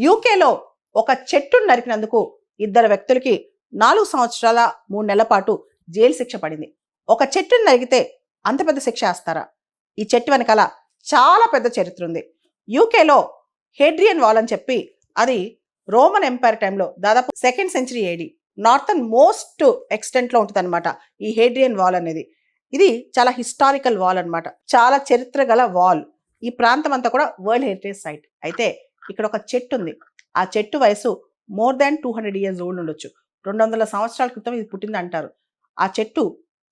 యూకేలో ఒక చెట్టును నరికినందుకు ఇద్దరు వ్యక్తులకి 4 సంవత్సరాల 3 నెలల పాటు జైలు శిక్ష పడింది. ఒక చెట్టును నరికితే అంత పెద్ద శిక్ష వేస్తారా? ఈ చెట్టు వెనకాల చాలా పెద్ద చరిత్ర ఉంది. యూకేలో హేడ్రియన్ వాల్ అని చెప్పి అది రోమన్ ఎంపైర్ టైంలో దాదాపు 2nd century AD northern most ఎక్స్టెంట్లో ఉంటుంది అనమాట ఈ హేడ్రియన్ వాల్ అనేది. ఇది చాలా హిస్టారికల్ వాల్ అనమాట, చాలా చరిత్ర గల వాల్. ఈ ప్రాంతం అంతా కూడా వరల్డ్ హెరిటేజ్ సైట్. అయితే ఇక్కడ ఒక చెట్టు ఉంది. ఆ చెట్టు వయసు మోర్ దాన్ 200 ఇయర్స్ ఓల్డ్ ఉండొచ్చు. 200 సంవత్సరాల క్రితం ఇది పుట్టింది అంటారు. ఆ చెట్టు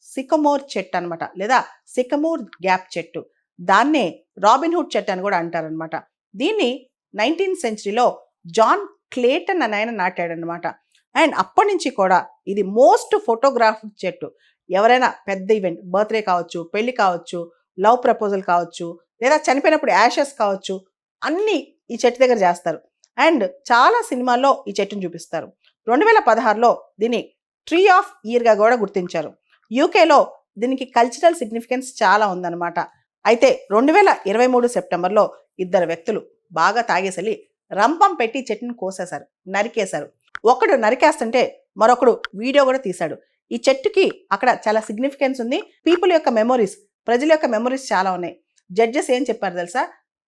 సికమోర్ చెట్టు అనమాట, లేదా సికమోర్ గ్యాప్ చెట్టు. దాన్నే రాబిన్హుడ్ చెట్టు అని కూడా అంటారనమాట. దీన్ని 19th సెంచరీలో జాన్ క్లేటన్ అని ఆయన నాటాడనమాట. అండ్ అప్పటి నుంచి కూడా ఇది మోస్ట్ ఫోటోగ్రాఫ్డ్ చెట్టు. ఎవరైనా పెద్ద ఈవెంట్, బర్త్డే కావచ్చు, పెళ్లి కావచ్చు, లవ్ ప్రపోజల్ కావచ్చు, లేదా చనిపోయినప్పుడు యాషెస్ కావచ్చు, అన్నీ ఈ చెట్టు దగ్గర చేస్తారు. అండ్ చాలా సినిమాల్లో ఈ చెట్టును చూపిస్తారు. 2016లో దీన్ని ట్రీ ఆఫ్ ఇయర్గా కూడా గుర్తించారు. యూకేలో దీనికి కల్చరల్ సిగ్నిఫికెన్స్ చాలా ఉందన్నమాట. అయితే 2023 సెప్టెంబర్లో ఇద్దరు వ్యక్తులు బాగా తాగేసెళ్ళి రంపం పెట్టి చెట్టును కోసేశారు, నరికేశారు. ఒకడు నరికేస్తుంటే మరొకడు వీడియో కూడా తీశాడు. ఈ చెట్టుకి అక్కడ చాలా సిగ్నిఫికెన్స్ ఉంది. పీపుల్ యొక్క మెమొరీస్, ప్రజల యొక్క మెమొరీస్ చాలా ఉన్నాయి. జడ్జెస్ ఏం చెప్పారు తెలుసా?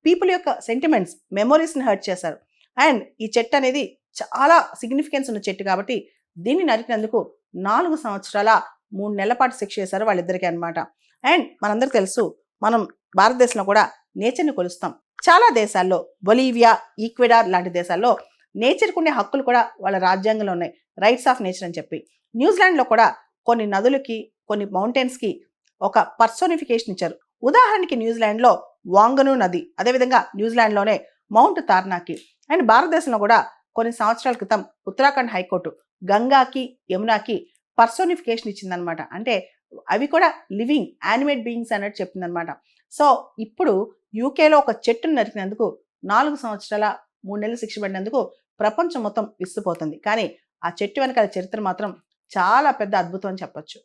పీపుల్ యొక్క సెంటిమెంట్స్, మెమొరీస్ని హర్ట్ చేశారు. అండ్ ఈ చెట్టు అనేది చాలా సిగ్నిఫికెన్స్ ఉన్న చెట్టు కాబట్టి దీన్ని నరికినందుకు 4 సంవత్సరాల 3 నెలల పాటు శిక్ష చేశారు వాళ్ళిద్దరికీ అనమాట. అండ్ మనందరికీ తెలుసు, మనం భారతదేశంలో కూడా నేచర్ని కొలుస్తాం. చాలా దేశాల్లో, బొలీవియా, ఈక్వెడార్ లాంటి దేశాల్లో నేచర్కు ఉండే హక్కులు కూడా వాళ్ళ రాజ్యాంగంలో ఉన్నాయి, రైట్స్ ఆఫ్ నేచర్ అని చెప్పి. న్యూజిలాండ్లో కూడా కొన్ని నదులకి, కొన్ని మౌంటైన్స్కి ఒక పర్సోనిఫికేషన్ ఇచ్చారు. ఉదాహరణకి న్యూజిలాండ్లో వాంగను నది, అదేవిధంగా న్యూజిలాండ్లోనే మౌంట్ తార్నాకి. అండ్ భారతదేశంలో కూడా కొన్ని సంవత్సరాల క్రితం ఉత్తరాఖండ్ హైకోర్టు గంగాకి, యమునాకి పర్సోనిఫికేషన్ ఇచ్చిందనమాట. అంటే అవి కూడా లివింగ్ యానిమేట్ బీయింగ్స్ అన్నట్టు చెప్పిందనమాట. సో ఇప్పుడు యూకేలో ఒక చెట్టును నరికినందుకు 4 సంవత్సరాల 3 నెలలు శిక్ష పడినందుకు ప్రపంచం మొత్తం విస్తుపోతుంది. కానీ ఆ చెట్టు వెనకాల చరిత్ర మాత్రం చాలా పెద్ద అద్భుతం అని చెప్పొచ్చు.